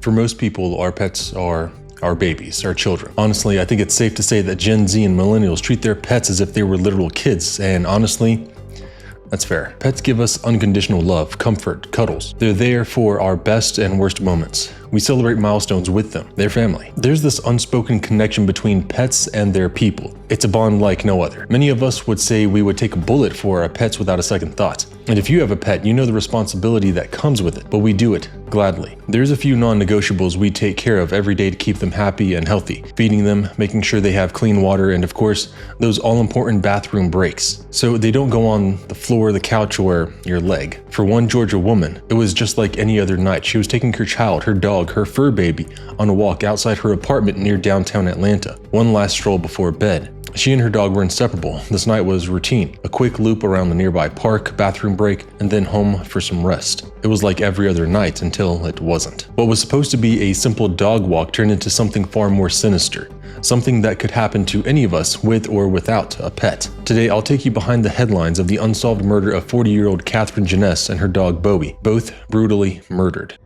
For most people, our pets are our babies, our children. Honestly, I think it's safe to say that Gen Z and millennials treat their pets as if they were literal kids, and honestly, that's fair. Pets give us unconditional love, comfort, cuddles. They're there for our best and worst moments. We celebrate milestones with them, their family. There's this unspoken connection between pets and their people. It's a bond like no other. Many of us would say we would take a bullet for our pets without a second thought. And if you have a pet, you know the responsibility that comes with it, but we do it gladly. There's a few non-negotiables we take care of every day to keep them happy and healthy. Feeding them, making sure they have clean water, and of course, those all-important bathroom breaks. So they don't go on the floor, the couch, or your leg. For one Georgia woman, it was just like any other night. She was taking her child, her dog, her fur baby, on a walk outside her apartment near downtown Atlanta. One last stroll before bed. She and her dog were inseparable. This night was routine. A quick loop around the nearby park, bathroom break, and then home for some rest. It was like every other night until it wasn't. What was supposed to be a simple dog walk turned into something far more sinister. Something that could happen to any of us with or without a pet. Today, I'll take you behind the headlines of the unsolved murder of 40-year-old Katie Janness and her dog Bowie, both brutally murdered.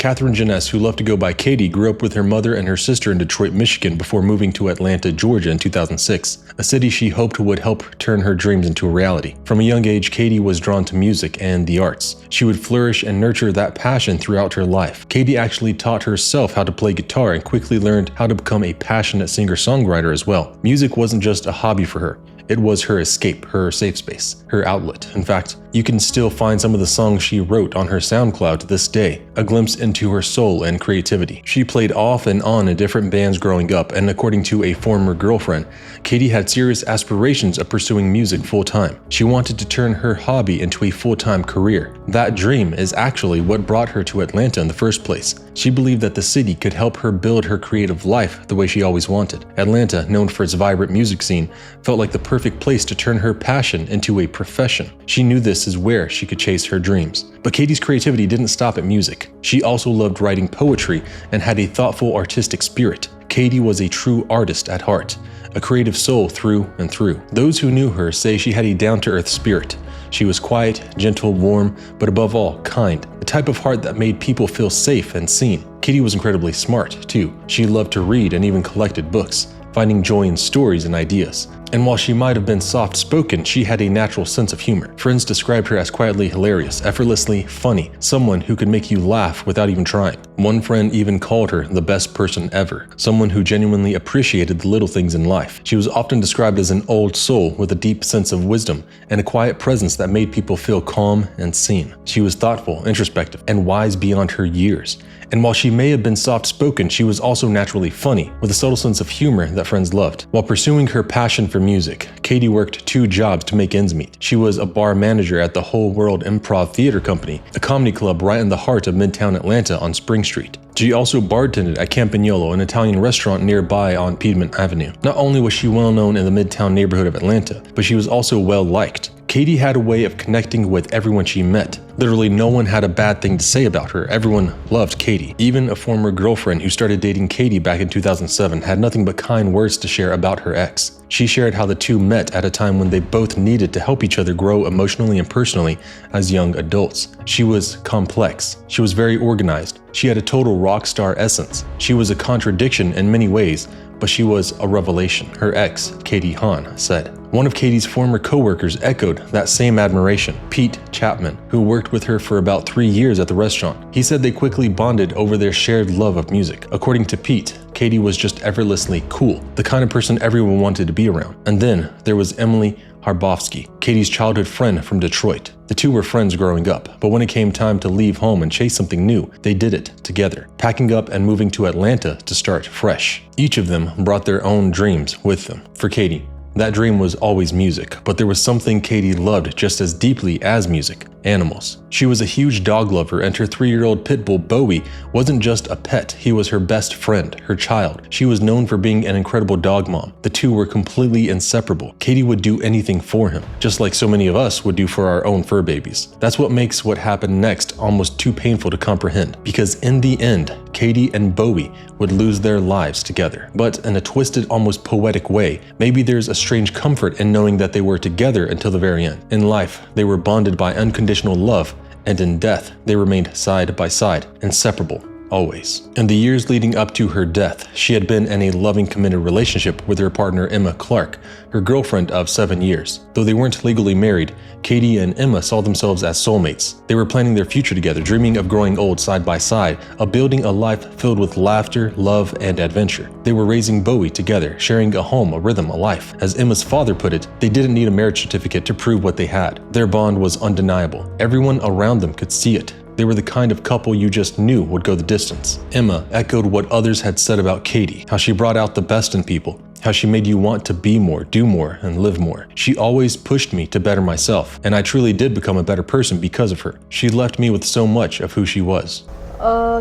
Katie Janness, who loved to go by Katie, grew up with her mother and her sister in Detroit, Michigan before moving to Atlanta, Georgia in 2006, a city she hoped would help turn her dreams into a reality. From a young age, Katie was drawn to music and the arts. She would flourish and nurture that passion throughout her life. Katie actually taught herself how to play guitar and quickly learned how to become a passionate singer-songwriter as well. Music wasn't just a hobby for her. It was her escape, her safe space, her outlet. In fact, you can still find some of the songs she wrote on her Soundcloud to this day, a glimpse into her soul and creativity. She played off and on in different bands growing up, and according to a former girlfriend, Katie had serious aspirations of pursuing music full-time. She wanted to turn her hobby into a full-time career. That dream is actually what brought her to Atlanta in the first place. She believed that the city could help her build her creative life the way she always wanted. Atlanta, known for its vibrant music scene, felt like the perfect place to turn her passion into a profession. She knew this is where she could chase her dreams. But Katie's creativity didn't stop at music. She also loved writing poetry and had a thoughtful artistic spirit. Katie was a true artist at heart, a creative soul through and through. Those who knew her say she had a down-to-earth spirit. She was quiet, gentle, warm, but above all, kind. The type of heart that made people feel safe and seen. Katie was incredibly smart, too. She loved to read and even collected books, finding joy in stories and ideas. And while she might have been soft-spoken, she had a natural sense of humor. Friends described her as quietly hilarious, effortlessly funny, someone who could make you laugh without even trying. One friend even called her the best person ever, someone who genuinely appreciated the little things in life. She was often described as an old soul with a deep sense of wisdom and a quiet presence that made people feel calm and seen. She was thoughtful, introspective, and wise beyond her years. And while she may have been soft-spoken, she was also naturally funny, with a subtle sense of humor that friends loved. While pursuing her passion for music, Katie worked 2 jobs to make ends meet. She was a bar manager at the Whole World Improv Theater Company, a comedy club right in the heart of Midtown Atlanta on Spring Street. She also bartended at Campagnolo, an Italian restaurant nearby on Piedmont Avenue. Not only was she well known in the Midtown neighborhood of Atlanta, but she was also well liked. Katie had a way of connecting with everyone she met. Literally no one had a bad thing to say about her. Everyone loved Katie. Even a former girlfriend who started dating Katie back in 2007 had nothing but kind words to share about her ex. She shared how the two met at a time when they both needed to help each other grow emotionally and personally as young adults. She was complex. She was very organized. She had a total rock star essence. She was a contradiction in many ways, but she was a revelation, her ex, Katie Hahn, said. One of Katie's former co-workers echoed that same admiration, Pete Chapman, who worked with her for about 3 years at the restaurant. He said they quickly bonded over their shared love of music. According to Pete, Katie was just effortlessly cool, the kind of person everyone wanted to be around. And then there was Emily Harbovsky, Katie's childhood friend from Detroit. The two were friends growing up, but when it came time to leave home and chase something new, they did it together, packing up and moving to Atlanta to start fresh. Each of them brought their own dreams with them. For Katie, That dream was always music, but there was something Katie loved just as deeply as music: animals. She was a huge dog lover, and her 3-year-old pit bull Bowie wasn't just a pet, he was her best friend, her child. She was known for being an incredible dog mom. The two were completely inseparable. Katie would do anything for him, just like so many of us would do for our own fur babies. That's what makes what happened next almost too painful to comprehend, because in the end, Katie and Bowie would lose their lives together. But in a twisted, almost poetic way, maybe there's a strange comfort in knowing that they were together until the very end. In life, they were bonded by unconditional love, and in death, they remained side by side, inseparable. Always. In the years leading up to her death, she had been in a loving, committed relationship with her partner Emma Clark, her girlfriend of 7 years. Though they weren't legally married, Katie and Emma saw themselves as soulmates. They were planning their future together, dreaming of growing old side by side, of building a life filled with laughter, love, and adventure. They were raising Bowie together, sharing a home, a rhythm, a life. As Emma's father put it, they didn't need a marriage certificate to prove what they had. Their bond was undeniable. Everyone around them could see it. They were the kind of couple you just knew would go the distance. Emma echoed what others had said about Katie, how she brought out the best in people, how she made you want to be more, do more, and live more. She always pushed me to better myself, and I truly did become a better person because of her. She left me with so much of who she was.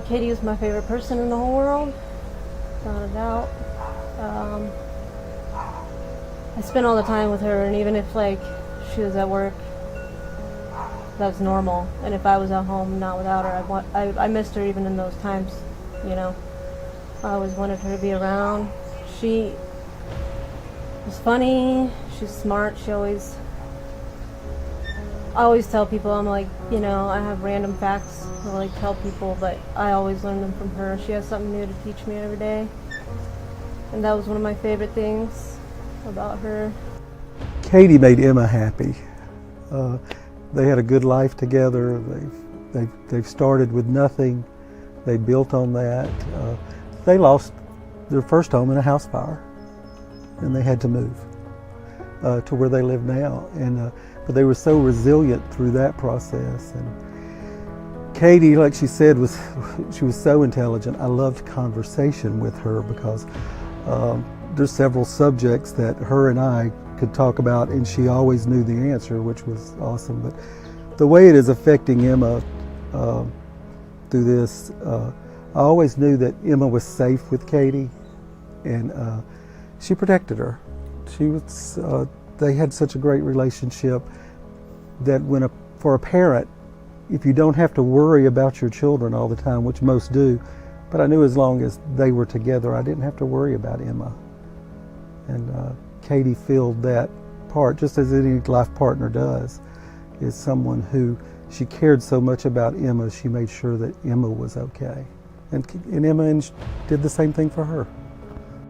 Katie was my favorite person in the whole world, without a doubt. I spent all the time with her, and even if she was at work, that's normal. And if I was at home not without her, I missed her even in those times, you know. I always wanted her to be around. She was funny, she's smart, I always tell people, I'm like, you know, I have random facts to tell people, but I always learn them from her. She has something new to teach me every day. And that was one of my favorite things about her. Katie made Emma happy. They had a good life together. They've started with nothing. They built on that. They lost their first home in a house fire, and they had to move to where they live now. But they were so resilient through that process. And Katie, like she said, she was so intelligent. I loved conversation with her because there's several subjects that her and I could talk about, and she always knew the answer, which was awesome. But the way it is affecting Emma through this, I always knew that Emma was safe with Katie, and she protected her. They had such a great relationship that for a parent, if you don't have to worry about your children all the time, which most do, but I knew as long as they were together, I didn't have to worry about Emma. And Katie filled that part, just as any life partner does, is someone who, she cared so much about Emma, she made sure that Emma was okay. And Emma did the same thing for her.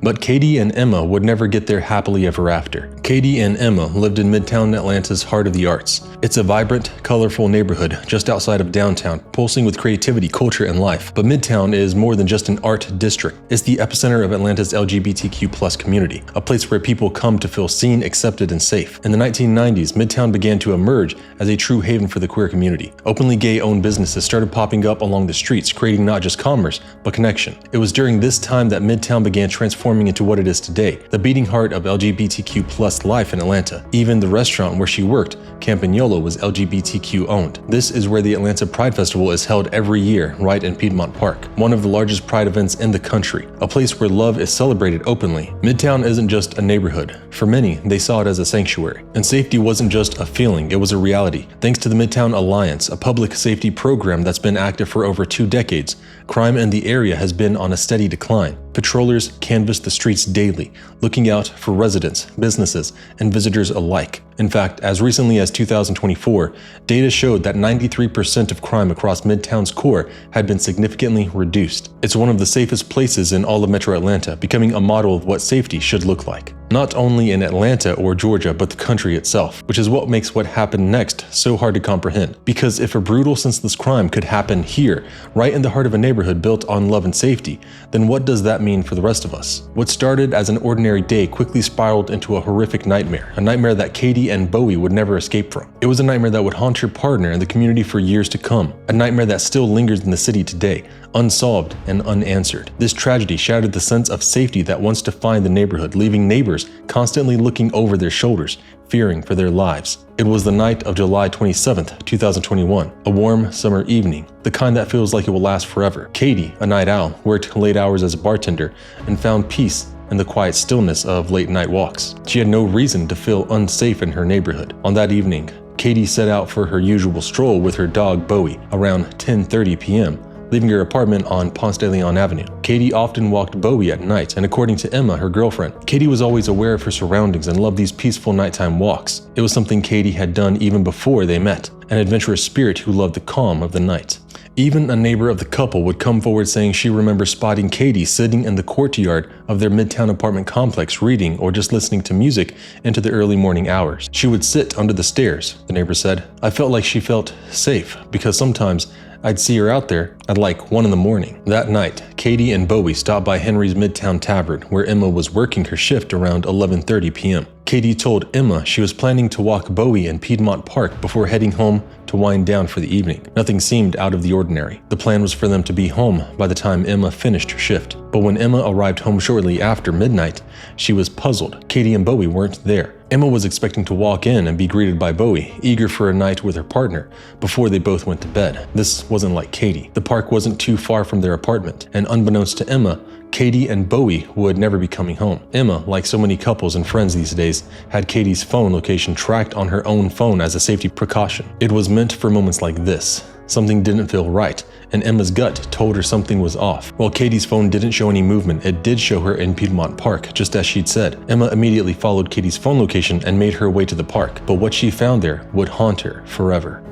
But Katie and Emma would never get there happily ever after. Katie and Emma lived in Midtown Atlanta's heart of the arts. It's a vibrant, colorful neighborhood just outside of downtown, pulsing with creativity, culture, and life. But Midtown is more than just an art district. It's the epicenter of Atlanta's LGBTQ+ community, a place where people come to feel seen, accepted, and safe. In the 1990s, Midtown began to emerge as a true haven for the queer community. Openly gay-owned businesses started popping up along the streets, creating not just commerce, but connection. It was during this time that Midtown began transforming into what it is today, the beating heart of LGBTQ+ life in Atlanta. Even the restaurant where she worked, Campagnolo, was LGBTQ owned. This is where the Atlanta Pride Festival is held every year, right in Piedmont Park, one of the largest pride events in the country, a place where love is celebrated openly. Midtown isn't just a neighborhood. For many, they saw it as a sanctuary. And safety wasn't just a feeling, it was a reality. Thanks to the Midtown Alliance, a public safety program that's been active for over 2 decades, crime in the area has been on a steady decline. Patrollers canvass the streets daily, looking out for residents, businesses, and visitors alike. In fact, as recently as 2024, data showed that 93% of crime across Midtown's core had been significantly reduced. It's one of the safest places in all of Metro Atlanta, becoming a model of what safety should look like. Not only in Atlanta or Georgia, but the country itself, which is what makes what happened next so hard to comprehend. Because if a brutal, senseless crime could happen here, right in the heart of a neighborhood built on love and safety, then what does that mean for the rest of us? What started as an ordinary day quickly spiraled into a horrific nightmare, a nightmare that Katie and Bowie would never escape from. It was a nightmare that would haunt her partner and the community for years to come, a nightmare that still lingers in the city today, unsolved and unanswered. This tragedy shattered the sense of safety that once defined the neighborhood, leaving neighbors neighbors constantly looking over their shoulders, fearing for their lives. It was the night of July 27th, 2021, a warm summer evening, the kind that feels like it will last forever. Katie, a night owl, worked late hours as a bartender and found peace in the quiet stillness of late night walks. She had no reason to feel unsafe in her neighborhood. On that evening, Katie set out for her usual stroll with her dog Bowie around 10:30 p.m., leaving her apartment on Ponce de Leon Avenue. Katie often walked Bowie at night, and according to Emma, her girlfriend, Katie was always aware of her surroundings and loved these peaceful nighttime walks. It was something Katie had done even before they met, an adventurous spirit who loved the calm of the night. Even a neighbor of the couple would come forward saying she remembers spotting Katie sitting in the courtyard of their midtown apartment complex reading or just listening to music into the early morning hours. She would sit under the stairs, the neighbor said. I felt like she felt safe because sometimes I'd see her out there at like 1 in the morning. That night, Katie and Bowie stopped by Henry's Midtown Tavern, where Emma was working her shift around 11:30 p.m. Katie told Emma she was planning to walk Bowie in Piedmont Park before heading home to wind down for the evening. Nothing seemed out of the ordinary. The plan was for them to be home by the time Emma finished her shift. But when Emma arrived home shortly after midnight, she was puzzled. Katie and Bowie weren't there. Emma was expecting to walk in and be greeted by Bowie, eager for a night with her partner, before they both went to bed. This wasn't like Katie. The park wasn't too far from their apartment, and unbeknownst to Emma, Katie and Bowie would never be coming home. Emma, like so many couples and friends these days, had Katie's phone location tracked on her own phone as a safety precaution. It was meant for moments like this. Something didn't feel right, and Emma's gut told her something was off. While Katie's phone didn't show any movement, it did show her in Piedmont Park, just as she'd said. Emma immediately followed Katie's phone location and made her way to the park, but what she found there would haunt her forever.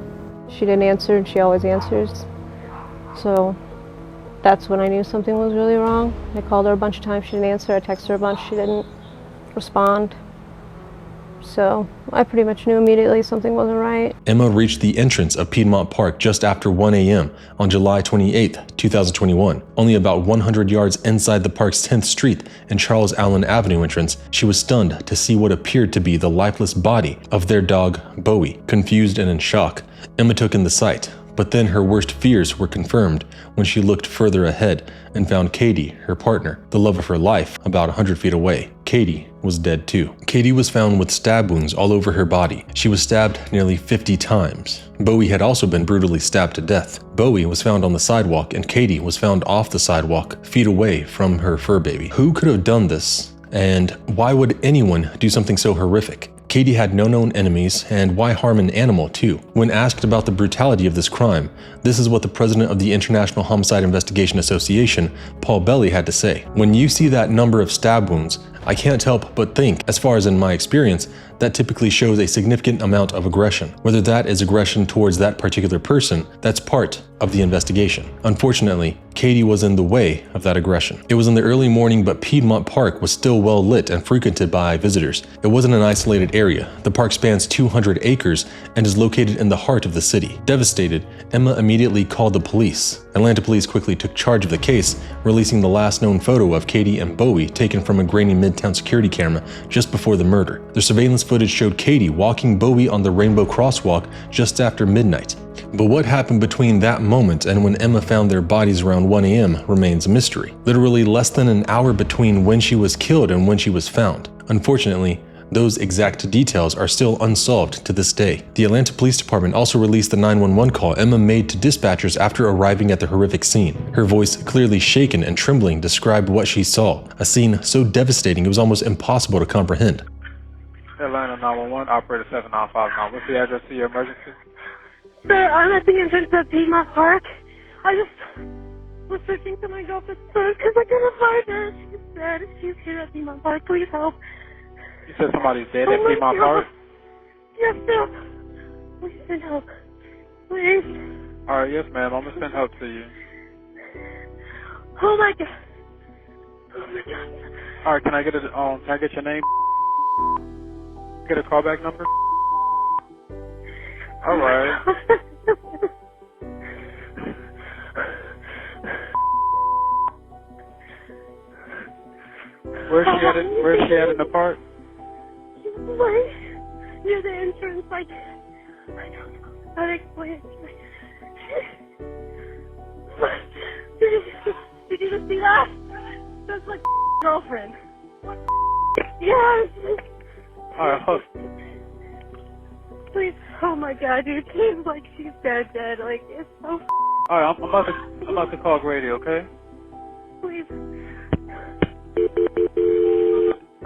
She didn't answer, and she always answers. So that's when I knew something was really wrong. I called her a bunch of times, she didn't answer. I texted her a bunch, she didn't respond. So I pretty much knew immediately something wasn't right. Emma reached the entrance of Piedmont Park just after 1 a.m. on July 28, 2021. Only about 100 yards inside the park's 10th Street and Charles Allen Avenue entrance, she was stunned to see what appeared to be the lifeless body of their dog, Bowie. Confused and in shock, Emma took in the sight. But then her worst fears were confirmed when she looked further ahead and found Katie, her partner, the love of her life, about 100 feet away. Katie was dead too. Katie was found with stab wounds all over her body. She was stabbed nearly 50 times. Bowie had also been brutally stabbed to death. Bowie was found on the sidewalk and Katie was found off the sidewalk, feet away from her fur baby. Who could have done this? And why would anyone do something so horrific? Katie had no known enemies, and why harm an animal too? When asked about the brutality of this crime, this is what the president of the International Homicide Investigation Association, Paul Belli, had to say. When you see that number of stab wounds, I can't help but think, as far as in my experience, that typically shows a significant amount of aggression. Whether that is aggression towards that particular person, that's part of the investigation. Unfortunately, Katie was in the way of that aggression. It was in the early morning, but Piedmont Park was still well lit and frequented by visitors. It wasn't an isolated area. The park spans 200 acres and is located in the heart of the city. Devastated, Emma immediately called the police. Atlanta police quickly took charge of the case, releasing the last known photo of Katie and Bowie taken from a grainy Midtown security camera just before the murder. The surveillance footage showed Katie walking Bowie on the Rainbow Crosswalk just after midnight. But what happened between that moment and when Emma found their bodies around 1 a.m. remains a mystery. Literally less than an hour between when she was killed and when she was found. Unfortunately, those exact details are still unsolved to this day. The Atlanta Police Department also released the 911 call Emma made to dispatchers after arriving at the horrific scene. Her voice, clearly shaken and trembling, described what she saw, a scene so devastating it was almost impossible to comprehend. Atlanta 911, operator 7959. What's the address to your emergency? Sir, I'm at the entrance of Piedmont Park. I just was searching for my girlfriend's purse because I couldn't find her. She's dead. She's here at Piedmont Park. Please help. You said somebody's dead at Piedmont Park? Yes, sir. Please send help. Please. Alright, yes ma'am. I'm gonna send help to you. Oh my God. Oh my God. Alright, can I get your name? Get a callback number? Alright. Where's she at in the park? Right near the entrance, like, I don't know how to explain it. Did you just see that? That's like girlfriend. Yes. Alright, hold. Please. Oh my God, dude. Please, like she's dead. Like it's so. Alright, I'm about to call Grady, okay? Please.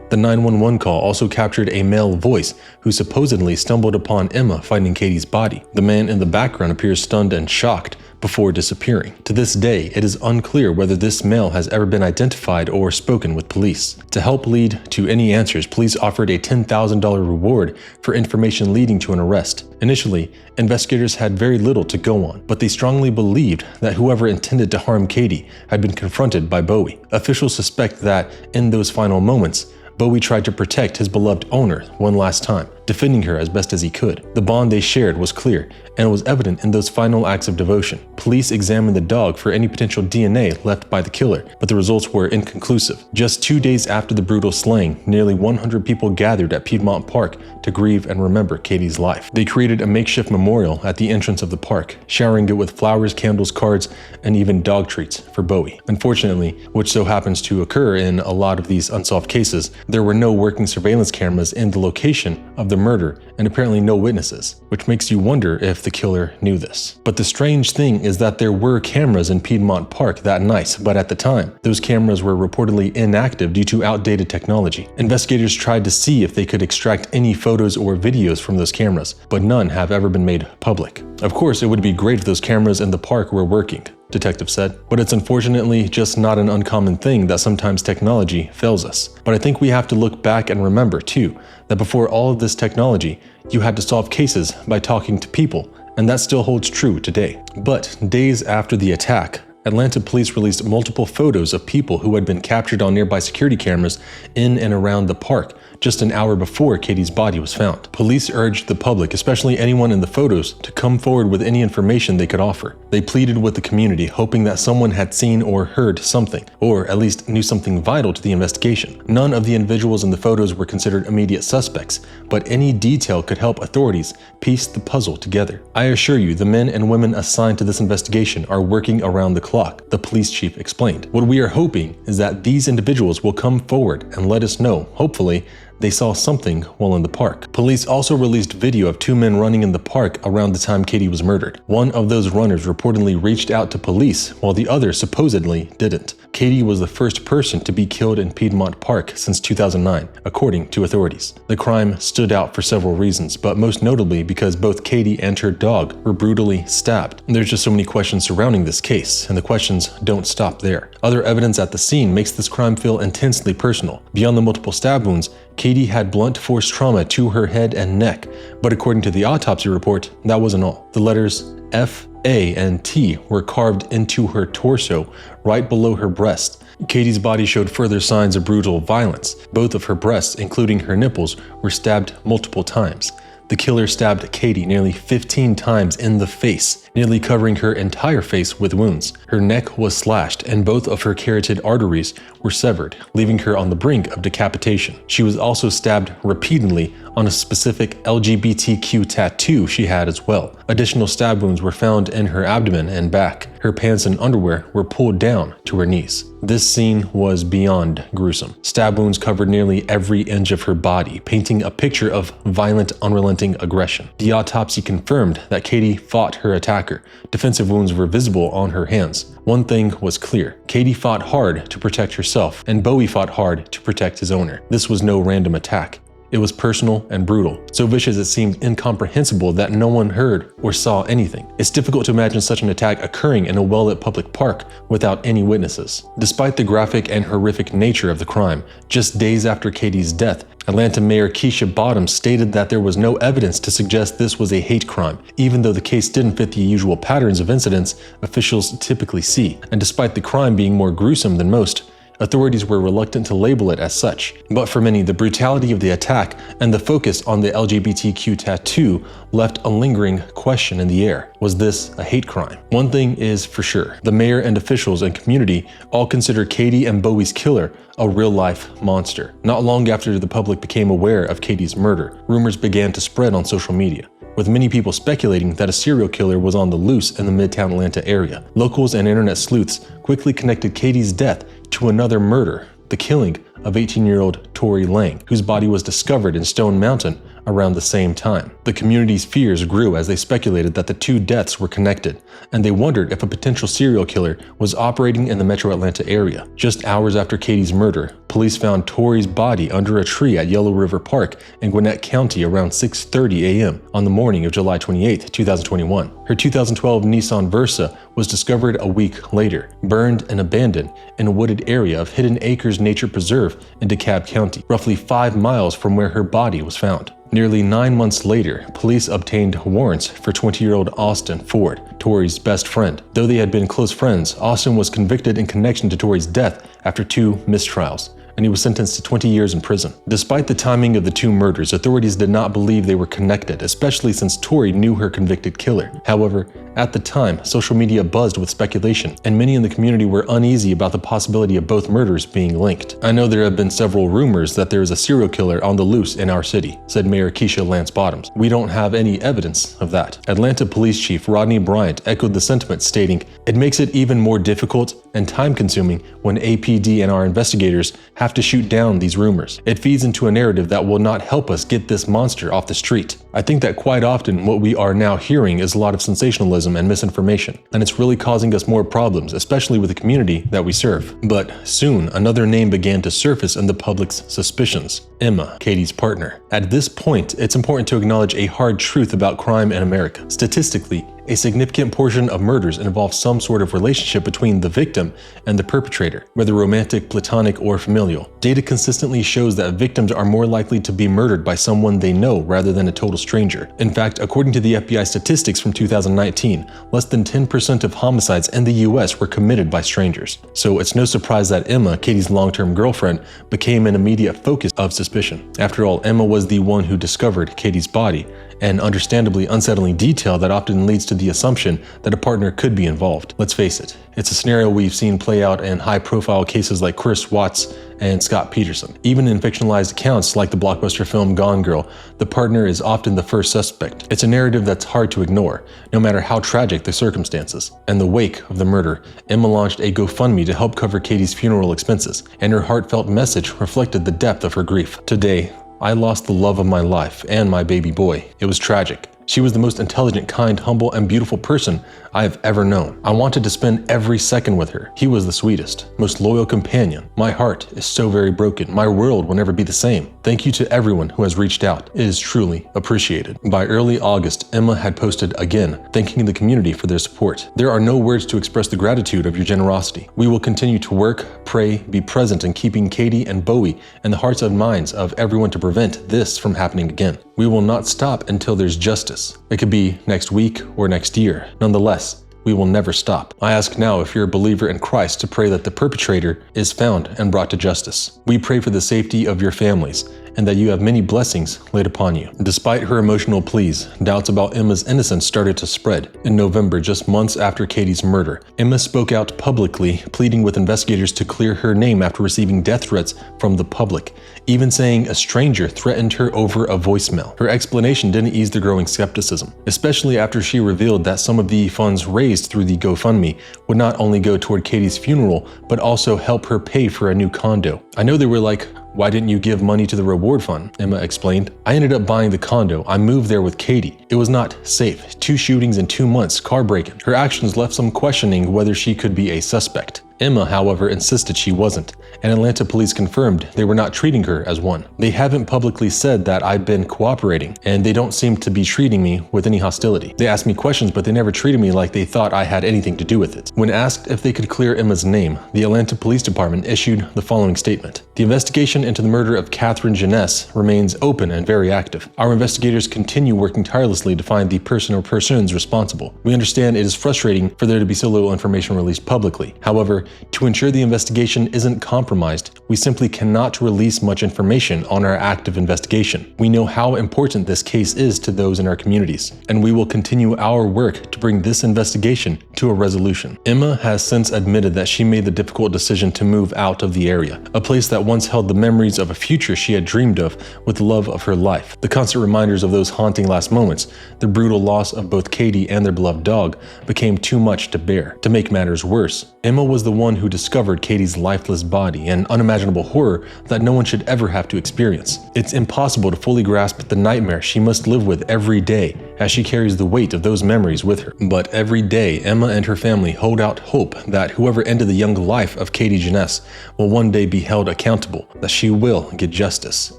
The 911 call also captured a male voice who supposedly stumbled upon Emma finding Katie's body. The man in the background appears stunned and shocked before disappearing. To this day, it is unclear whether this male has ever been identified or spoken with police. To help lead to any answers, police offered a $10,000 reward for information leading to an arrest. Initially, investigators had very little to go on, but they strongly believed that whoever intended to harm Katie had been confronted by Bowie. Officials suspect that in those final moments, Bowie tried to protect his beloved owner one last time, defending her as best as he could. The bond they shared was clear, and it was evident in those final acts of devotion. Police examined the dog for any potential DNA left by the killer, but the results were inconclusive. Just 2 days after the brutal slaying, nearly 100 people gathered at Piedmont Park to grieve and remember Katie's life. They created a makeshift memorial at the entrance of the park, showering it with flowers, candles, cards, and even dog treats for Bowie. Unfortunately, which so happens to occur in a lot of these unsolved cases, there were no working surveillance cameras in the location of the murder and apparently no witnesses, which makes you wonder if the killer knew this. But the strange thing is that there were cameras in Piedmont Park that night, but at the time, those cameras were reportedly inactive due to outdated technology. Investigators tried to see if they could extract any photos or videos from those cameras, but none have ever been made public. Of course, it would be great if those cameras in the park were working, detective said, but it's unfortunately just not an uncommon thing that sometimes technology fails us. But I think we have to look back and remember, too, that before all of this technology, you had to solve cases by talking to people, and that still holds true today. But days after the attack, Atlanta police released multiple photos of people who had been captured on nearby security cameras in and around the park just an hour before Katie's body was found. Police urged the public, especially anyone in the photos, to come forward with any information they could offer. They pleaded with the community, hoping that someone had seen or heard something, or at least knew something vital to the investigation. None of the individuals in the photos were considered immediate suspects, but any detail could help authorities piece the puzzle together. I assure you, the men and women assigned to this investigation are working around the clock, the police chief explained. What we are hoping is that these individuals will come forward and let us know, hopefully, they saw something while in the park. Police also released video of 2 men running in the park around the time Katie was murdered. One of those runners reportedly reached out to police, while the other supposedly didn't. Katie was the first person to be killed in Piedmont Park since 2009, according to authorities. The crime stood out for several reasons, but most notably because both Katie and her dog were brutally stabbed. There's just so many questions surrounding this case, and the questions don't stop there. Other evidence at the scene makes this crime feel intensely personal. Beyond the multiple stab wounds, Katie had blunt force trauma to her head and neck, but according to the autopsy report, that wasn't all. The letters F, A, and T were carved into her torso right below her breast. Katie's body showed further signs of brutal violence. Both of her breasts, including her nipples, were stabbed multiple times. The killer stabbed Katie nearly 15 times in the face, nearly covering her entire face with wounds. Her neck was slashed and both of her carotid arteries were severed, leaving her on the brink of decapitation. She was also stabbed repeatedly on a specific LGBTQ tattoo she had as well. Additional stab wounds were found in her abdomen and back. Her pants and underwear were pulled down to her knees. This scene was beyond gruesome. Stab wounds covered nearly every inch of her body, painting a picture of violent, unrelenting aggression. The autopsy confirmed that Katie fought her attacker. Defensive wounds were visible on her hands. One thing was clear. Katie fought hard to protect herself, and Bowie fought hard to protect his owner. This was no random attack. It was personal and brutal, so vicious it seemed incomprehensible that no one heard or saw anything. It's difficult to imagine such an attack occurring in a well-lit public park without any witnesses. Despite the graphic and horrific nature of the crime, just days after Katie's death, Atlanta Mayor Keisha Bottoms stated that there was no evidence to suggest this was a hate crime, even though the case didn't fit the usual patterns of incidents officials typically see. And despite the crime being more gruesome than most, authorities were reluctant to label it as such. But for many, the brutality of the attack and the focus on the LGBTQ tattoo left a lingering question in the air. Was this a hate crime? One thing is for sure, the mayor and officials and community all consider Katie and Bowie's killer a real-life monster. Not long after the public became aware of Katie's murder, rumors began to spread on social media, with many people speculating that a serial killer was on the loose in the Midtown Atlanta area. Locals and internet sleuths quickly connected Katie's death to another murder, the killing of 18-year-old Tory Lang, whose body was discovered in Stone Mountain around the same time. The community's fears grew as they speculated that the two deaths were connected, and they wondered if a potential serial killer was operating in the metro Atlanta area. Just hours after Katie's murder, police found Tory's body under a tree at Yellow River Park in Gwinnett County around 6:30 a.m. on the morning of July 28, 2021. Her 2012 Nissan Versa was discovered a week later, burned and abandoned in a wooded area of Hidden Acres Nature Preserve in DeKalb County, roughly 5 miles from where her body was found. Nearly 9 months later, police obtained warrants for 20-year-old Austin Ford, Tory's best friend. Though they had been close friends, Austin was convicted in connection to Tory's death after 2 mistrials, and he was sentenced to 20 years in prison. Despite the timing of the 2 murders, authorities did not believe they were connected, especially since Tory knew her convicted killer. However, at the time, social media buzzed with speculation, and many in the community were uneasy about the possibility of both murders being linked. "I know there have been several rumors that there is a serial killer on the loose in our city," said Mayor Keisha Lance Bottoms. "We don't have any evidence of that." Atlanta Police Chief Rodney Bryant echoed the sentiment, stating, "It makes it even more difficult and time-consuming when APD and our investigators have to shoot down these rumors. It feeds into a narrative that will not help us get this monster off the street. I think that quite often what we are now hearing is a lot of sensationalism and misinformation, and it's really causing us more problems, especially with the community that we serve." But soon, another name began to surface in the public's suspicions: Emma, Katie's partner. At this point, it's important to acknowledge a hard truth about crime in America. Statistically, a significant portion of murders involve some sort of relationship between the victim and the perpetrator, whether romantic, platonic, or familial. Data consistently shows that victims are more likely to be murdered by someone they know rather than a total stranger. In fact, according to the FBI statistics from 2019, less than 10% of homicides in the US were committed by strangers. So it's no surprise that Emma, Katie's long-term girlfriend, became an immediate focus of suspicion. After all, Emma was the one who discovered Katie's body, an understandably unsettling detail that often leads to the assumption that a partner could be involved. Let's face it, it's a scenario we've seen play out in high-profile cases like Chris Watts and Scott Peterson. Even in fictionalized accounts like the blockbuster film Gone Girl, the partner is often the first suspect. It's a narrative that's hard to ignore, no matter how tragic the circumstances. In the wake of the murder, Emma launched a GoFundMe to help cover Katie's funeral expenses, and her heartfelt message reflected the depth of her grief. "Today, I lost the love of my life and my baby boy. It was tragic. She was the most intelligent, kind, humble, and beautiful person I have ever known. I wanted to spend every second with her. He was the sweetest, most loyal companion. My heart is so very broken. My world will never be the same. Thank you to everyone who has reached out. It is truly appreciated." By early August, Emma had posted again, thanking the community for their support. "There are no words to express the gratitude of your generosity. We will continue to work, pray, be present in keeping Katie and Bowie in the hearts and minds of everyone to prevent this from happening again. We will not stop until there's justice. It could be next week or next year. Nonetheless, we will never stop. I ask now if you're a believer in Christ to pray that the perpetrator is found and brought to justice. We pray for the safety of your families and that you have many blessings laid upon you." Despite her emotional pleas, doubts about Emma's innocence started to spread. In November, just months after Katie's murder, Emma spoke out publicly, pleading with investigators to clear her name after receiving death threats from the public, even saying a stranger threatened her over a voicemail. Her explanation didn't ease the growing skepticism, especially after she revealed that some of the funds raised through the GoFundMe would not only go toward Katie's funeral, but also help her pay for a new condo. "I know they were like, 'Why didn't you give money to the reward fund?' Emma explained. "I ended up buying the condo. I moved there with Katie. It was not safe. 2 shootings in 2 months, car break-in." Her actions left some questioning whether she could be a suspect. Emma, however, insisted she wasn't, and Atlanta police confirmed they were not treating her as one. "They haven't publicly said that I've been cooperating, and they don't seem to be treating me with any hostility. They asked me questions, but they never treated me like they thought I had anything to do with it." When asked if they could clear Emma's name, the Atlanta Police Department issued the following statement: "The investigation into the murder of Katie Janness remains open and very active. Our investigators continue working tirelessly to find the person or persons responsible. We understand it is frustrating for there to be so little information released publicly. However, to ensure the investigation isn't compromised, we simply cannot release much information on our active investigation. We know how important this case is to those in our communities, and we will continue our work to bring this investigation to a resolution." Emma has since admitted that she made the difficult decision to move out of the area, a place that once held the memories of a future she had dreamed of with the love of her life. The constant reminders of those haunting last moments, the brutal loss of both Katie and their beloved dog, became too much to bear. To make matters worse, Emma was the one who discovered Katie's lifeless body body, an unimaginable horror that no one should ever have to experience. It's impossible to fully grasp the nightmare she must live with every day as she carries the weight of those memories with her. But every day, Emma and her family hold out hope that whoever ended the young life of Katie Janness will one day be held accountable, that she will get justice.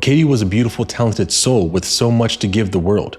Katie was a beautiful, talented soul with so much to give to the world.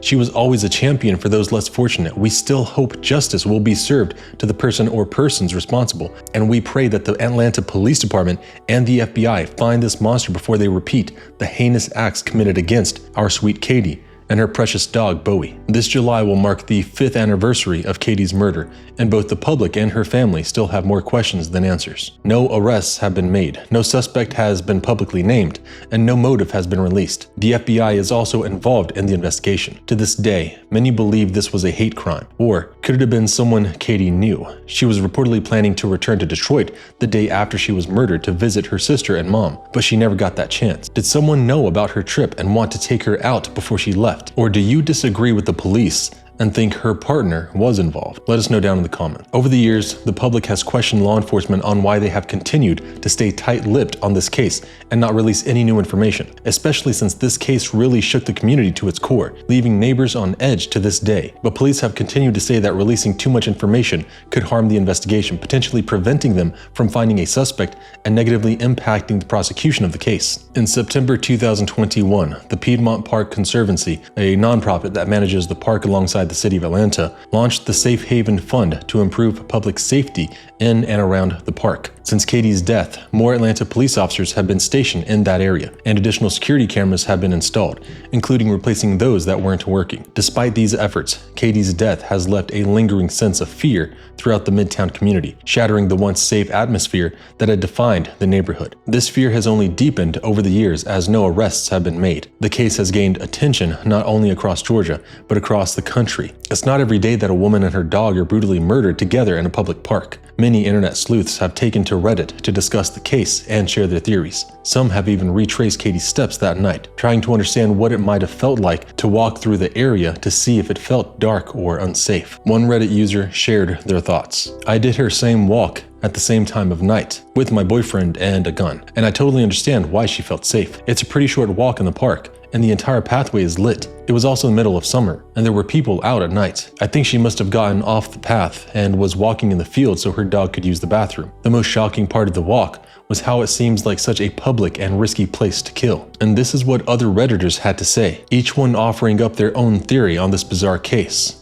She was always a champion for those less fortunate. We still hope justice will be served to the person or persons responsible, and we pray that the Atlanta Police Department and the FBI find this monster before they repeat the heinous acts committed against our sweet Katie and her precious dog, Bowie. This July will mark the 5th anniversary of Katie's murder, and both the public and her family still have more questions than answers. No arrests have been made, no suspect has been publicly named, and no motive has been released. The FBI is also involved in the investigation. To this day, many believe this was a hate crime, or could it have been someone Katie knew? She was reportedly planning to return to Detroit the day after she was murdered to visit her sister and mom, but she never got that chance. Did someone know about her trip and want to take her out before she left? Or do you disagree with the police and think her partner was involved? Let us know down in the comments. Over the years, the public has questioned law enforcement on why they have continued to stay tight-lipped on this case and not release any new information, especially since this case really shook the community to its core, leaving neighbors on edge to this day. But police have continued to say that releasing too much information could harm the investigation, potentially preventing them from finding a suspect and negatively impacting the prosecution of the case. In September 2021, the Piedmont Park Conservancy, a nonprofit that manages the park alongside the city of Atlanta, launched the Safe Haven Fund to improve public safety in and around the park. Since Katie's death, more Atlanta police officers have been stationed in that area, and additional security cameras have been installed, including replacing those that weren't working. Despite these efforts, Katie's death has left a lingering sense of fear throughout the Midtown community, shattering the once safe atmosphere that had defined the neighborhood. This fear has only deepened over the years as no arrests have been made. The case has gained attention not only across Georgia, but across the country. It's not every day that a woman and her dog are brutally murdered together in a public park. Many internet sleuths have taken to Reddit to discuss the case and share their theories. Some have even retraced Katie's steps that night, trying to understand what it might have felt like to walk through the area to see if it felt dark or unsafe. One Reddit user shared their thoughts. "I did her same walk at the same time of night, with my boyfriend and a gun, and I totally understand why she felt safe. It's a pretty short walk in the park, and the entire pathway is lit. It was also the middle of summer, and there were people out at night. I think she must have gotten off the path and was walking in the field so her dog could use the bathroom. The most shocking part of the walk was how it seems like such a public and risky place to kill." And this is what other Redditors had to say, each one offering up their own theory on this bizarre case.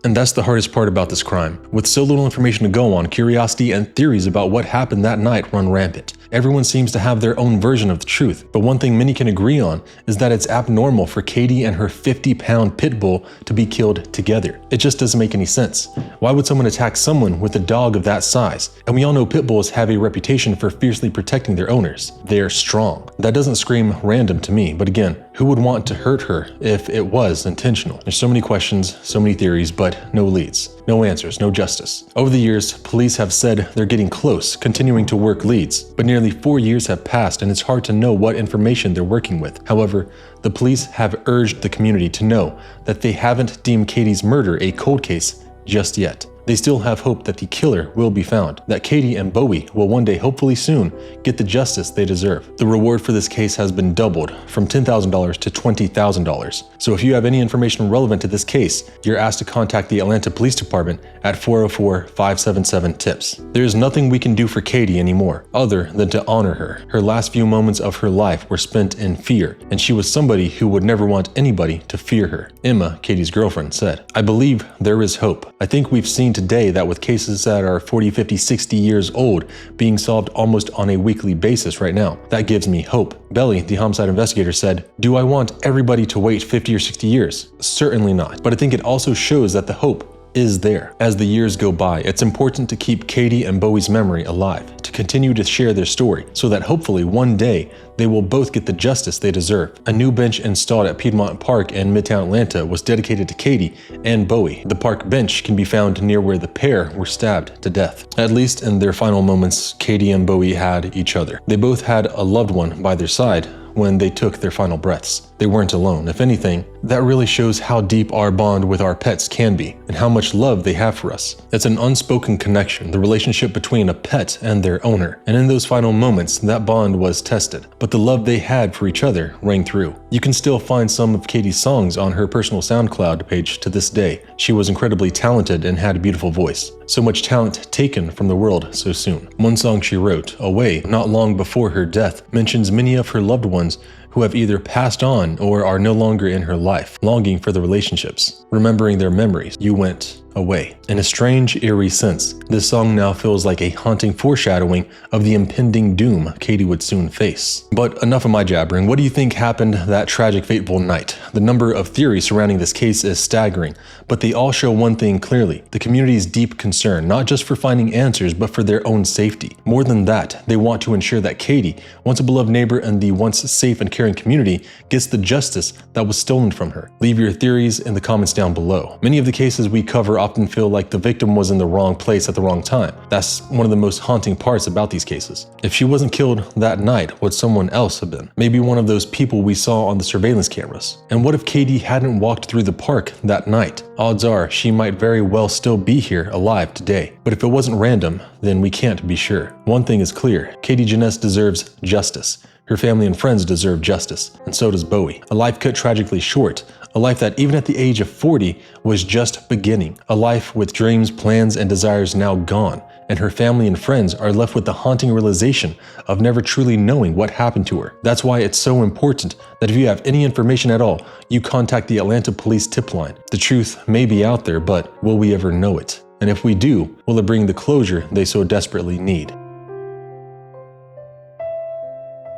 And that's the hardest part about this crime. With so little information to go on, curiosity and theories about what happened that night run rampant. Everyone seems to have their own version of the truth, but one thing many can agree on is that it's abnormal for Katie and her 50-pound pit bull to be killed together. It just doesn't make any sense. Why would someone attack someone with a dog of that size? And we all know pit bulls have a reputation for fiercely protecting their owners. They're strong. That doesn't scream random to me, but again, who would want to hurt her if it was intentional? There's so many questions, so many theories, but no leads, no answers, no justice. Over the years, police have said they're getting close, continuing to work leads, but nearly 4 years have passed and it's hard to know what information they're working with. However, the police have urged the community to know that they haven't deemed Katie's murder a cold case just yet. They still have hope that the killer will be found, that Katie and Bowie will one day, hopefully soon, get the justice they deserve. The reward for this case has been doubled from $10,000 to $20,000. So if you have any information relevant to this case, you're asked to contact the Atlanta Police Department at 404-577-TIPS. There is nothing we can do for Katie anymore, other than to honor her. Her last few moments of her life were spent in fear, and she was somebody who would never want anybody to fear her. Emma, Katie's girlfriend, said, "I believe there is hope. I think we've seen today that with cases that are 40, 50, 60 years old being solved almost on a weekly basis right now. That gives me hope." Belly, the homicide investigator, said, "Do I want everybody to wait 50 or 60 years? Certainly not. But I think it also shows that the hope is there. As the years go by, it's important to keep Katie and Bowie's memory alive, to continue to share their story, so that hopefully one day they will both get the justice they deserve. A new bench installed at Piedmont Park in Midtown Atlanta was dedicated to Katie and Bowie. The park bench can be found near where the pair were stabbed to death. At least in their final moments, Katie and Bowie had each other. They both had a loved one by their side when they took their final breaths. They weren't alone. If anything, that really shows how deep our bond with our pets can be and how much love they have for us. It's an unspoken connection, the relationship between a pet and their owner. And in those final moments, that bond was tested. But the love they had for each other rang through. You can still find some of Katie's songs on her personal Soundcloud page to this day. She was incredibly talented and had a beautiful voice. So much talent taken from the world so soon. One song she wrote, Away, not long before her death, mentions many of her loved ones who have either passed on or are no longer in her life, longing for the relationships, remembering their memories. You went away. In a strange, eerie sense, this song now feels like a haunting foreshadowing of the impending doom Katie would soon face. But enough of my jabbering. What do you think happened that tragic, fateful night? The number of theories surrounding this case is staggering, but they all show one thing clearly: the community's deep concern, not just for finding answers, but for their own safety. More than that, they want to ensure that Katie, once a beloved neighbor in the once safe and caring community, gets the justice that was stolen from her. Leave your theories in the comments down below. Many of the cases we cover often feel like the victim was in the wrong place at the wrong time. That's one of the most haunting parts about these cases. If she wasn't killed that night, would someone else have been? Maybe one of those people we saw on the surveillance cameras. And what if Katie hadn't walked through the park that night? Odds are she might very well still be here alive today. But if it wasn't random, then we can't be sure. One thing is clear: Katie Janness deserves justice. Her family and friends deserve justice, and so does Bowie. A life cut tragically short, a life that even at the age of 40 was just beginning. A life with dreams, plans, and desires now gone, and her family and friends are left with the haunting realization of never truly knowing what happened to her. That's why it's so important that if you have any information at all, you contact the Atlanta Police Tip Line. The truth may be out there, but will we ever know it? And if we do, will it bring the closure they so desperately need?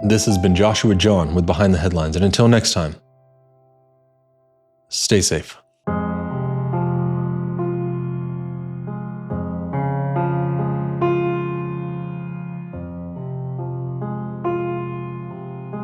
This has been Joshua John with Behind the Headlines, and until next time, stay safe.